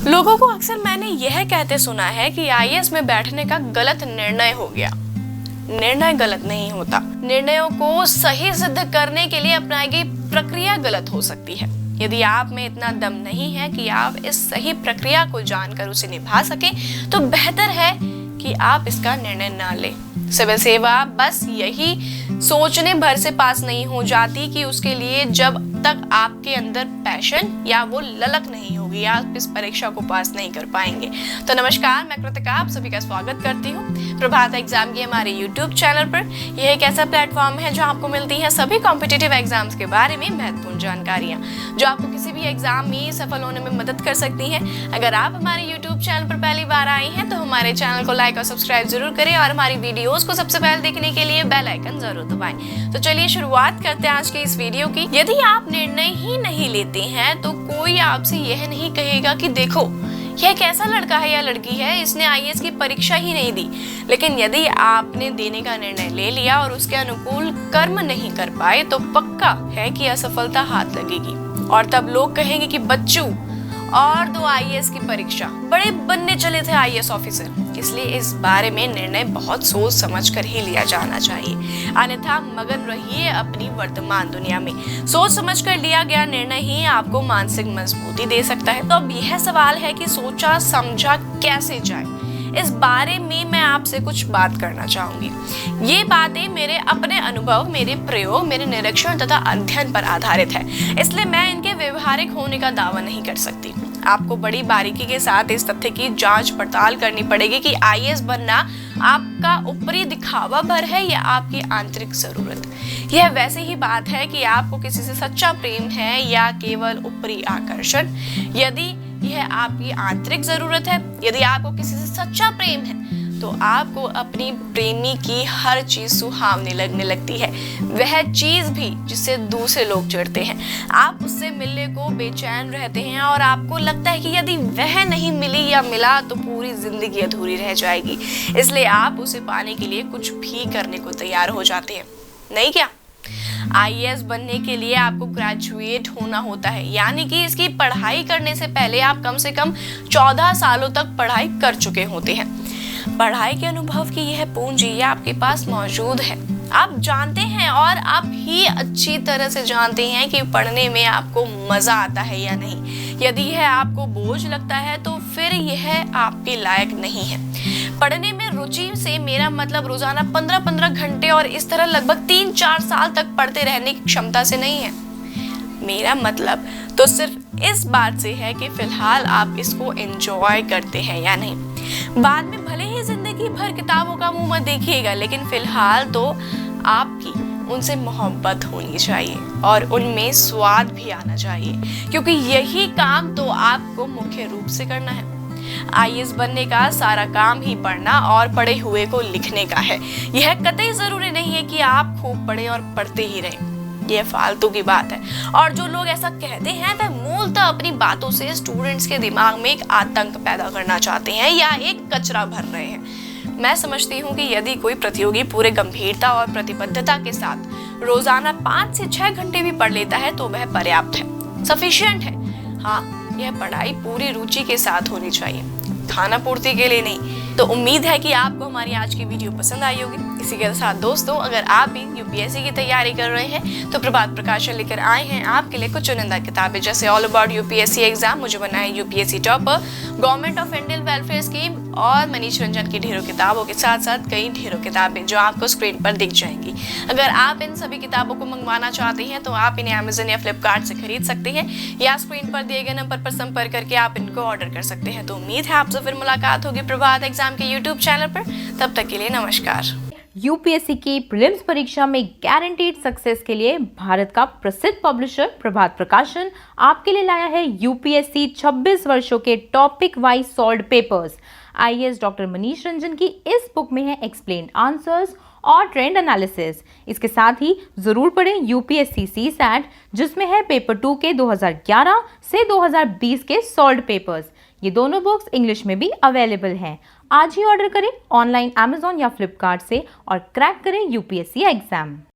लोगों को अक्सर मैंने यह कहते सुना है कि आईएएस में बैठने का गलत निर्णय हो गया। निर्णय गलत नहीं होता, निर्णयों को सही सिद्ध करने के लिए अपनाई गई प्रक्रिया गलत हो सकती है। यदि आप में इतना दम नहीं है कि आप इस सही प्रक्रिया को जानकर उसे निभा सकें, तो बेहतर है कि आप इसका निर्णय न लें। सिविल सेवा बस यही सोचने भर से पास नहीं हो जाती कि उसके लिए जब तक आपके अंदर पैशन या वो ललक नहीं होगी, आप इस परीक्षा को पास नहीं कर पाएंगे। तो नमस्कार, मैं कृतिका आप सभी का स्वागत करती हूँ प्रभात एग्जाम की हमारे YouTube चैनल पर। यह एक ऐसा प्लेटफॉर्म है जहाँ आपको मिलती है सभी कॉम्पिटिटिव एग्जाम्स के बारे में महत्वपूर्ण जानकारियाँ, जो आपको किसी भी एग्जाम में सफल होने में मदद कर सकती हैं। अगर आप हमारे YouTube चैनल पर पहली बार आए हैं तो हमारे चैनल को लाइक और सब्सक्राइब जरूर करें और हमारी वीडियोस को सबसे पहले देखने के लिए बेल आइकन जरूर दबाएं। तो चलिए शुरुआत करते हैं आज के इस वीडियो की। यदि आप निर्णय ही नहीं लेते हैं तो कोई आपसे यह नहीं कहेगा कि देखो यह कैसा लड़का है या लड़की है, इसने आईएएस की परीक्षा ही नहीं दी। लेकिन यदि आपने देने का निर्णय ले लिया और उसके अनुकूल कर्म नहीं कर पाए तो पक्का है कि असफलता हाथ लगेगी। और तब लोग कहेंगे कि बच्चू और दो आईएएस की परीक्षा, बड़े बनने चले थे आईएएस ऑफिसर। इसलिए इस बारे में निर्णय बहुत सोच समझ कर ही लिया जाना चाहिए, अन्यथा मगन रहिए अपनी वर्तमान दुनिया में। सोच समझ कर लिया गया निर्णय ही आपको मानसिक मजबूती दे सकता है। तो अब यह सवाल है कि सोचा समझा कैसे जाए, इस बारे में मैं आपसे कुछ बात करना चाहूंगी। ये बातें मेरे अपने अनुभव, मेरे प्रयोग, मेरे निरीक्षण तथा अध्ययन पर आधारित है, इसलिए मैं इनके व्यवहारिक होने का दावा नहीं कर सकती। आपको बड़ी बारीकी के साथ इस तथ्य की जांच पड़ताल करनी पड़ेगी कि आईएएस बनना आपका ऊपरी दिखावा भर है या आपकी आंतरिक जरूरत। यह वैसे ही बात है कि आपको किसी से सच्चा प्रेम है या केवल ऊपरी आकर्षण। यदि यह आपकी आंतरिक जरूरत है, यदि आपको किसी से सच्चा प्रेम है, तो आपको अपनी प्रेमी की हर चीज सुहावनी लगने लगती है, वह चीज भी जिससे दूसरे लोग चिढ़ते हैं। आप उससे मिलने को बेचैन रहते हैं और आपको लगता है कि यदि वह नहीं मिली या मिला तो पूरी जिंदगी अधूरी रह जाएगी। इसलिए आप उसे पाने के लिए कुछ भी करने को तैयार हो जाते हैं, नहीं क्या? आईएएस बनने के लिए आपको ग्रेजुएट होना होता है, यानी कि इसकी पढ़ाई करने से पहले आप कम से कम 14 सालों तक पढ़ाई कर चुके होते हैं। पढ़ाई के अनुभव की यह पूंजी आपके पास मौजूद है। आप जानते हैं और आप ही अच्छी तरह से जानते हैं कि पढ़ने में आपको मजा आता है या नहीं। यदि यह आपको बोझ लगता है तो फिर यह आपके लायक नहीं है। पढ़ने में रुचि से मेरा मतलब रोजाना 15-15 घंटे और इस तरह लगभग 3-4 साल तक पढ़ते रहने की क्षमता से नहीं है। मेरा मतलब तो सिर्फ इस बात से है कि फिलहाल आप इसको एंजॉय करते हैं या नहीं। बाद में भले ही जिंदगी भर किताबों का मुंह मत देखिएगा, लेकिन फिलहाल तो आपकी उनसे मोहब्बत होनी चाहिए और उनमें स्वाद भी आना चाहिए, क्योंकि यही काम तो आपको मुख्य रूप से करना है। आईएएस बनने का सारा काम ही पढ़ना और पढ़े हुए को लिखने का है। यह कतई जरूरी नहीं है कि आप खूब पढ़े और पढ़ते ही रहें, यह फालतू की बात है। और जो लोग ऐसा कहते हैं वह मूलतः अपनी बातों से स्टूडेंट्स के दिमाग में एक आतंक पैदा करना चाहते हैं या एक कचरा भर रहे हैं। मैं समझती हूँ कि यदि कोई प्रतियोगी पूरे गंभीरता और प्रतिबद्धता के साथ रोजाना 5 से 6 घंटे भी पढ़ लेता है तो वह पर्याप्त है, सफिशिएंट है। हाँ, यह पढ़ाई पूरी रुचि के साथ होनी चाहिए, खाना पूर्ति के लिए नहीं। तो उम्मीद है कि आपको हमारी आज की वीडियो पसंद आई होगी। इसी के साथ दोस्तों, अगर आप भी यूपीएससी की तैयारी कर रहे हैं तो प्रभात प्रकाशन लेकर आए हैं आपके लिए कुछ चुनिंदा किताबें, जैसे ऑल अबाउट यूपीएससी एग्जाम, मुझे बनाए UPSC topper, government of Indian welfare scheme और मनीष रंजन की ढेरों किताबों के साथ साथ कई ढेरों किताबें जो आपको स्क्रीन पर दिख जाएंगी। अगर आप इन सभी किताबों को मंगवाना चाहते हैं तो आप इन्हें अमेजन या फ्लिपकार्ट से खरीद सकते हैं या स्क्रीन पर दिए गए नंबर पर संपर्क करके आप इनको ऑर्डर कर सकते हैं। तो उम्मीद है आपसे फिर मुलाकात होगी प्रभात एग्जाम के यूट्यूब चैनल पर। तब तक के लिए नमस्कार। यूपीएससी की प्रीलिम्स परीक्षा में गारंटीड सक्सेस के लिए भारत का प्रसिद्ध पब्लिशर प्रभात प्रकाशन आपके लिए लाया है यूपीएससी 26 वर्षों के topic wise solved papers. IAS doctor Manish Ranjan की इस बुक में है एक्सप्लेन्ड आंसर्स और ट्रेंड एनालिसिस। इसके साथ ही जरूर पढ़ें यूपीएससी सीसैट, जिसमें है पेपर 2 के 2011 से 2020 के सॉल्व्ड पेपर्स। ये दोनों बुक्स इंग्लिश में भी अवेलेबल हैं। आज ही ऑर्डर करें ऑनलाइन अमेजॉन या फ्लिपकार्ट से और क्रैक करें यूपीएससी एग्जाम।